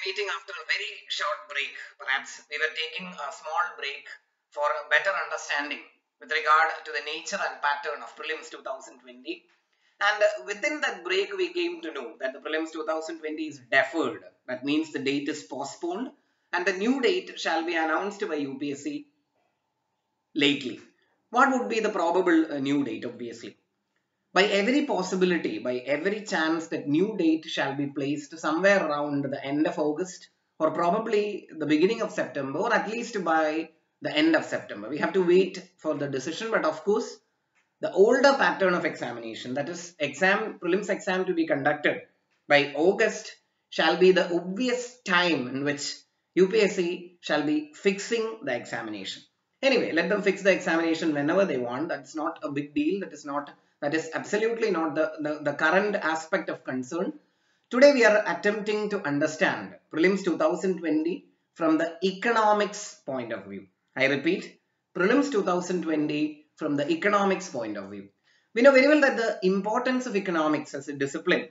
meeting after a very short break. Perhaps we were taking a small break for a better understanding with regard to the nature and pattern of prelims 2020. And within that break, we came to know that the prelims 2020 is deferred. That means the date is postponed and the new date shall be announced by UPSC lately. What would be the probable new date, obviously? By every possibility, by every chance, that new date shall be placed somewhere around the end of August or probably the beginning of September, or at least by the end of September. We have to wait for the decision, but of course the older pattern of examination, that is prelims exam to be conducted by August, shall be the obvious time in which UPSC shall be fixing the examination. Anyway, let them fix the examination whenever they want. That's not a big deal. That is absolutely not the current aspect of concern. Today we are attempting to understand prelims 2020 from the economics point of view. I repeat, prelims 2020 from the economics point of view. We know very well that the importance of economics as a discipline,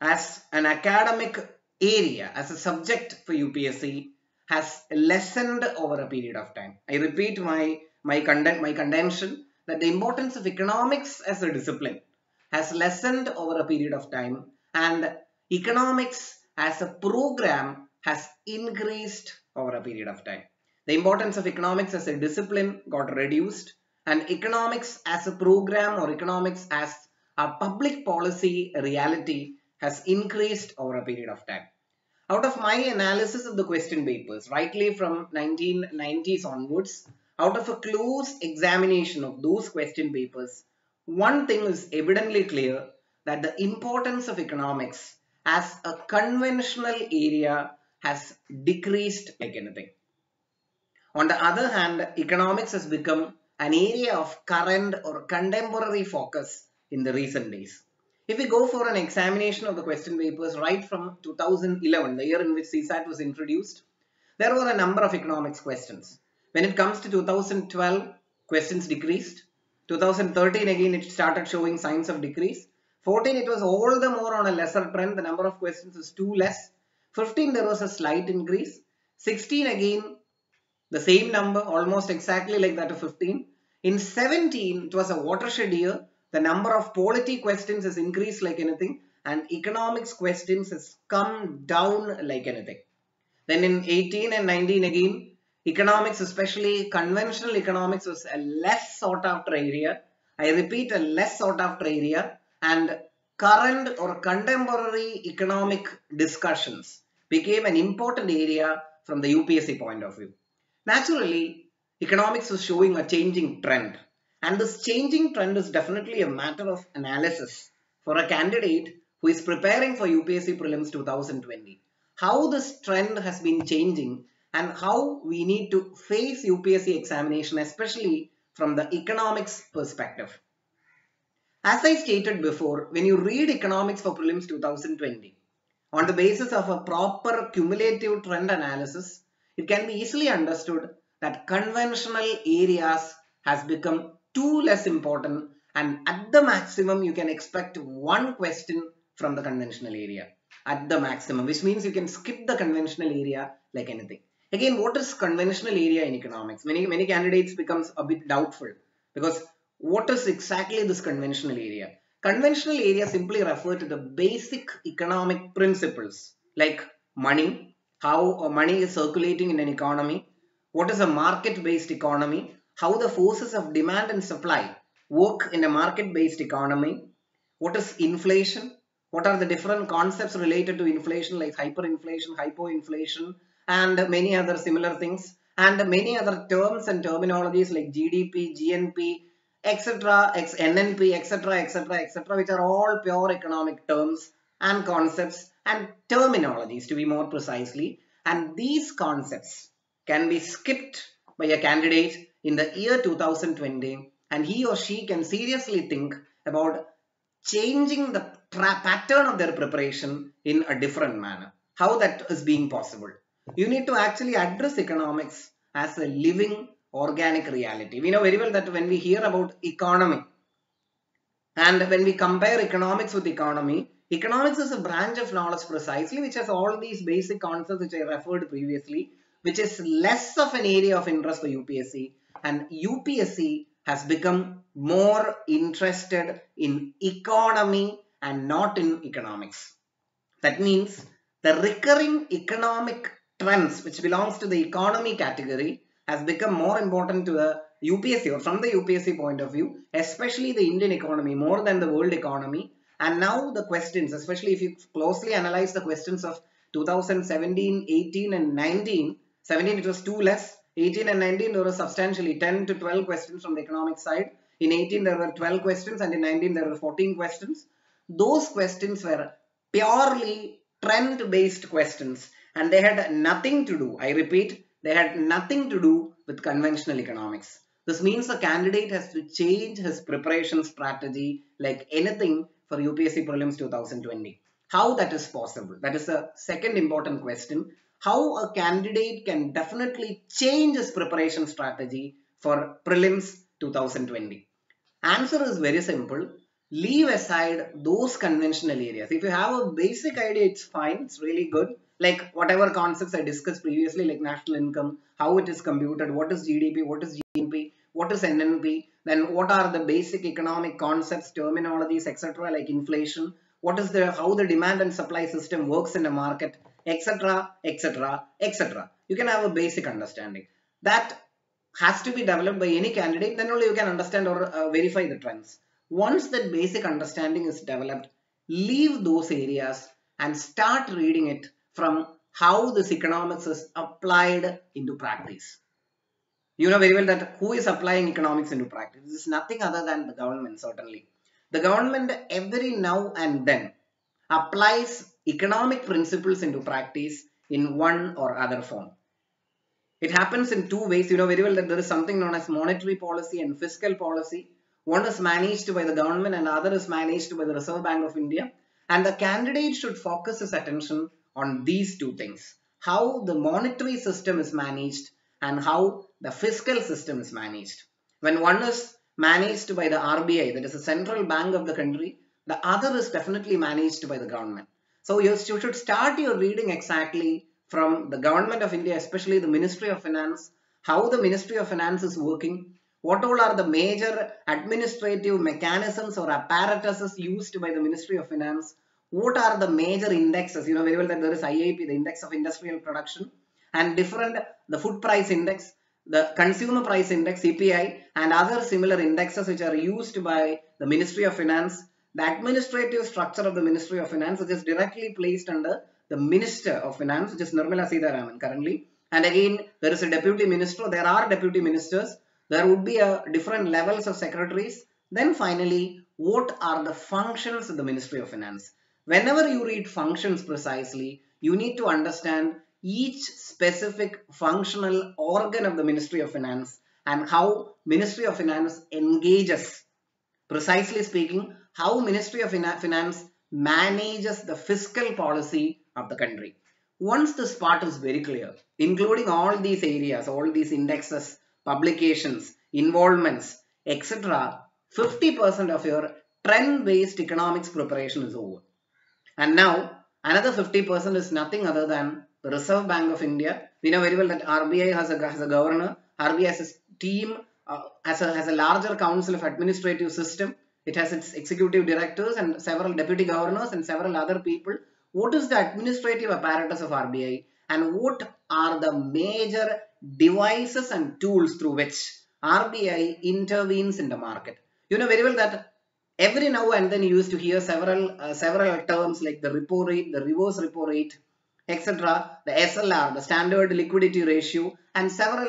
as an academic area, as a subject for UPSC has lessened over a period of time. I repeat my contention that the importance of economics as a discipline has lessened over a period of time, and economics as a program has increased over a period of time. The importance of economics as a discipline got reduced, and economics as a program or economics as a public policy reality has increased over a period of time. Out of my analysis of the question papers, rightly from 1990s onwards, out of a close examination of those question papers, one thing is evidently clear, that the importance of economics as a conventional area has decreased like anything. On the other hand, economics has become an area of current or contemporary focus in the recent days. If we go for an examination of the question papers right from 2011, the year in which CSAT was introduced, there were a number of economics questions. When it comes to 2012, questions decreased. 2013 again it started showing signs of decrease. 14 it was all the more on a lesser trend, the number of questions is too less. 15 there was a slight increase. 16 again the same number, almost exactly like that of 15. In 17 it was a watershed year. The number of polity questions has increased like anything, and economics questions has come down like anything. Then in 18 and 19 again, economics, especially conventional economics, was a less sought after area. I repeat, a less sought after area, and current or contemporary economic discussions became an important area from the UPSC point of view. Naturally, economics was showing a changing trend. And this changing trend is definitely a matter of analysis for a candidate who is preparing for UPSC Prelims 2020. How this trend has been changing and how we need to face UPSC examination, especially from the economics perspective. As I stated before, when you read economics for Prelims 2020, on the basis of a proper cumulative trend analysis, it can be easily understood that conventional areas has become too less important, and at the maximum you can expect one question from the conventional area at the maximum, which means you can skip the conventional area like anything. Again, what is conventional area in economics? Many candidates becomes a bit doubtful, because what is exactly this conventional area? Conventional area simply refer to the basic economic principles like money, how money is circulating in an economy, what is a market-based economy, how the forces of demand and supply work in a market-based economy, what is inflation, what are the different concepts related to inflation like hyperinflation, hypoinflation, and many other similar things, and many other terms and terminologies like GDP, GNP, etc., NNP, etc., etc., etc., which are all pure economic terms and concepts and terminologies, to be more precisely. And these concepts can be skipped by a candidate in the year 2020, and he or she can seriously think about changing the pattern of their preparation in a different manner. How that is being possible? You need to actually address economics as a living organic reality. We know very well that when we hear about economy and when we compare economics with economy, Economics is a branch of knowledge precisely which has all these basic concepts which I referred previously, which is less of an area of interest for UPSC, and UPSC has become more interested in economy and not in economics. That means the recurring economic trends which belongs to the economy category has become more important to the UPSC, or from the UPSC point of view, especially the Indian economy more than the world economy. And now the questions, especially if you closely analyze the questions of 2017, 18 and 19, 17 it was 2 less, 18 and 19 there were substantially 10 to 12 questions from the economic side. In 18 there were 12 questions and in 19 there were 14 questions. Those questions were purely trend based questions and they had nothing to do, I repeat, they had nothing to do with conventional economics. This means the candidate has to change his preparation strategy like anything for UPSC Prelims 2020. How that is possible? That is the second important question. How a candidate can definitely change his preparation strategy for Prelims 2020. Answer is very simple. Leave aside those conventional areas. If you have a basic idea, it's fine. It's really good. Like whatever concepts I discussed previously, like national income, how it is computed, what is GDP, what is GNP, what is NNP, then what are the basic economic concepts, terminologies, etc. like inflation, what is how the demand and supply system works in a market, etc., etc., etc. You can have a basic understanding. That has to be developed by any candidate, then only you can understand or verify the trends. Once that basic understanding is developed, leave those areas and start reading it from how this economics is applied into practice. You know very well that who is applying economics into practice? This is nothing other than the government, certainly. The government every now and then applies economic principles into practice in one or other form. It happens in two ways. You know very well that there is something known as monetary policy and fiscal policy. One is managed by the government and the other is managed by the Reserve Bank of India. And the candidate should focus his attention on these two things. How the monetary system is managed and how the fiscal system is managed. When one is managed by the RBI, that is the central bank of the country, the other is definitely managed by the government. So you should start your reading exactly from the government of India, especially the Ministry of Finance, how the Ministry of Finance is working, what all are the major administrative mechanisms or apparatuses used by the Ministry of Finance, what are the major indexes. You know very well that there is IIP, the Index of Industrial Production, and different, the food price index, the consumer price index, CPI, and other similar indexes which are used by the Ministry of Finance. The administrative structure of the Ministry of Finance, which is directly placed under the Minister of Finance, which is Nirmala Sitharaman currently. And again, there is a deputy minister, there are deputy ministers, there would be a different levels of secretaries. Then finally, what are the functions of the Ministry of Finance? Whenever you read functions precisely, you need to understand each specific functional organ of the Ministry of Finance and how Ministry of Finance engages. Precisely speaking, how Ministry of Finance manages the fiscal policy of the country. Once this part is very clear, including all these areas, all these indexes, publications, involvements, etc., 50% of your trend-based economics preparation is over. And now, another 50% is nothing other than the Reserve Bank of India. We know very well that RBI has a governor, RBI has a team, has a larger council of administrative system. It has its executive directors and several deputy governors and several other people. What is the administrative apparatus of RBI and what are the major devices and tools through which RBI intervenes in the market? You know very well that every now and then you used to hear several terms like the repo rate, the reverse repo rate, etc., the SLR, the standard liquidity ratio, and several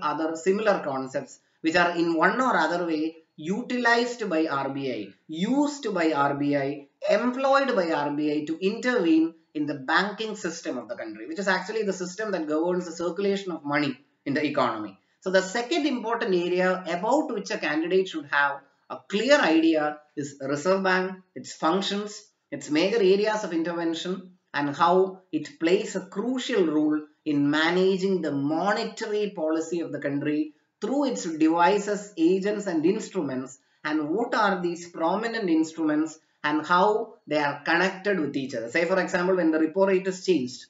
other similar concepts which are in one or other way utilized by RBI, used by RBI, employed by RBI to intervene in the banking system of the country, which is actually the system that governs the circulation of money in the economy. So the second important area about which a candidate should have a clear idea is Reserve Bank, its functions, its major areas of intervention, and how it plays a crucial role in managing the monetary policy of the country through its devices, agents and instruments, and what are these prominent instruments and how they are connected with each other. Say for example, when the repo rate is changed,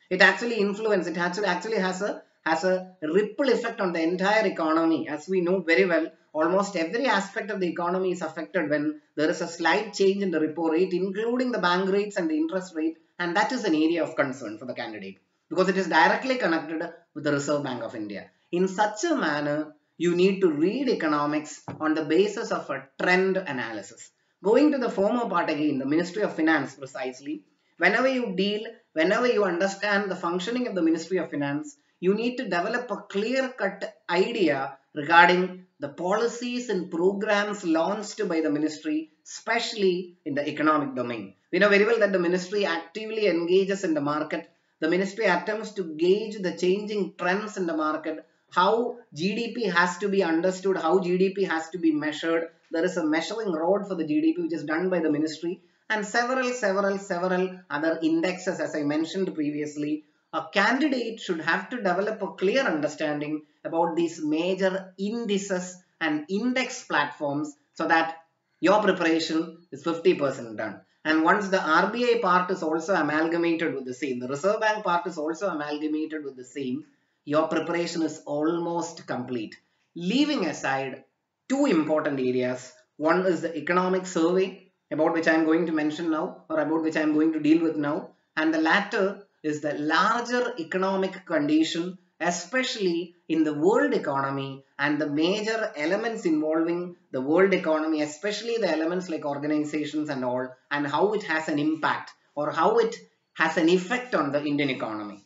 it actually influences, it actually has a ripple effect on the entire economy. As we know very well, almost every aspect of the economy is affected when there is a slight change in the repo rate, including the bank rates and the interest rate, and that is an area of concern for the candidate because it is directly connected with the Reserve Bank of India. In such a manner, you need to read economics on the basis of a trend analysis. Going to the former part again, the Ministry of Finance precisely, whenever you understand the functioning of the Ministry of Finance, you need to develop a clear-cut idea regarding the policies and programs launched by the ministry, especially in the economic domain. We know very well that the ministry actively engages in the market. The ministry attempts to gauge the changing trends in the market, how GDP has to be understood, how GDP has to be measured. There is a measuring rod for the GDP which is done by the ministry, and several other indexes, as I mentioned previously. A candidate should have to develop a clear understanding about these major indices and index platforms so that your preparation is 50% done. And once the RBI part is also amalgamated with the same, the Reserve Bank part is also amalgamated with the same, your preparation is almost complete. Leaving aside two important areas. One is the economic survey, about which I am going to mention now, or about which I am going to deal with now, and the latter is the larger economic condition, especially in the world economy and the major elements involving the world economy, especially the elements like organizations and all, and how it has an impact or how it has an effect on the Indian economy.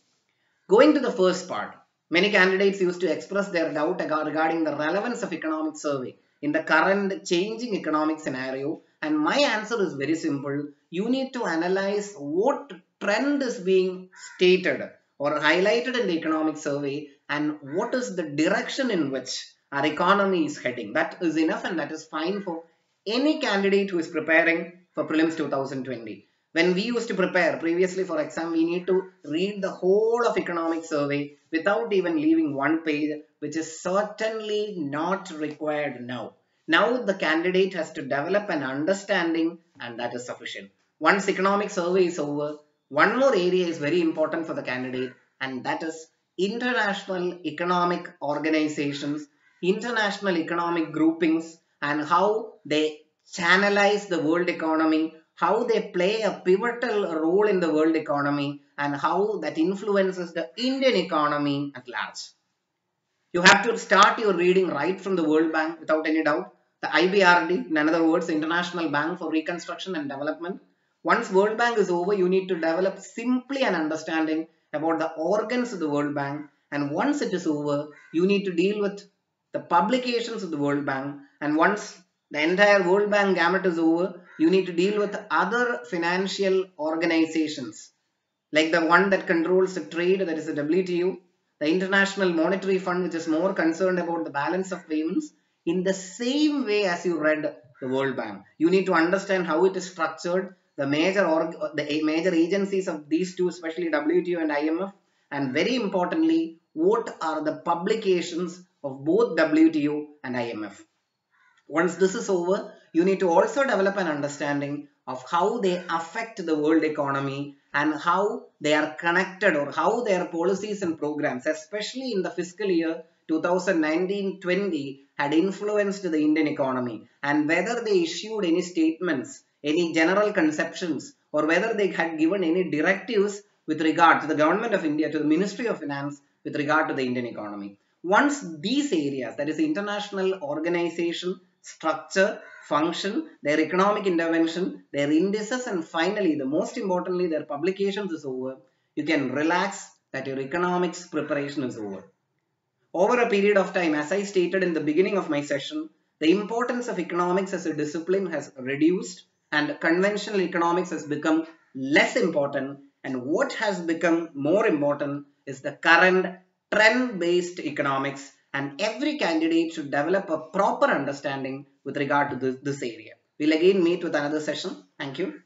Going to the first part, many candidates used to express their doubt regarding the relevance of economic survey in the current changing economic scenario, and my answer is very simple. You need to analyze what trend is being stated or highlighted in the economic survey and what is the direction in which our economy is heading. That is enough and that is fine for any candidate who is preparing for prelims 2020. When we used to prepare previously for exam, we need to read the whole of economic survey without even leaving one page, which is certainly not required now. Now the candidate has to develop an understanding and that is sufficient. Once economic survey is over, one more area is very important for the candidate and that is international economic organizations, international economic groupings and how they channelize the world economy, how they play a pivotal role in the world economy and how that influences the Indian economy at large. You have to start your reading right from the World Bank without any doubt. The IBRD, in other words, International Bank for Reconstruction and Development. Once World Bank is over, you need to develop simply an understanding about the organs of the World Bank. And once it is over, you need to deal with the publications of the World Bank. And once the entire World Bank gamut is over, you need to deal with other financial organizations like the one that controls the trade, that is the WTO, the International Monetary Fund, which is more concerned about the balance of payments. In the same way as you read the World Bank, you need to understand how it is structured, the major agencies of these two, especially WTO and IMF, and very importantly, what are the publications of both WTO and IMF. Once this is over, you need to also develop an understanding of how they affect the world economy and how they are connected or how their policies and programs, especially in the fiscal year 2019-20, had influenced the Indian economy and whether they issued any statements, any general conceptions or whether they had given any directives with regard to the Government of India, to the Ministry of Finance with regard to the Indian economy. Once these areas, that is international organization, structure, function, their economic intervention, their indices and finally, the most importantly, their publications is over, you can relax that your economics preparation is over. Over a period of time, as I stated in the beginning of my session, the importance of economics as a discipline has reduced and conventional economics has become less important, and what has become more important is the current trend-based economics, and every candidate should develop a proper understanding with regard to this area. We'll again meet with another session. Thank you.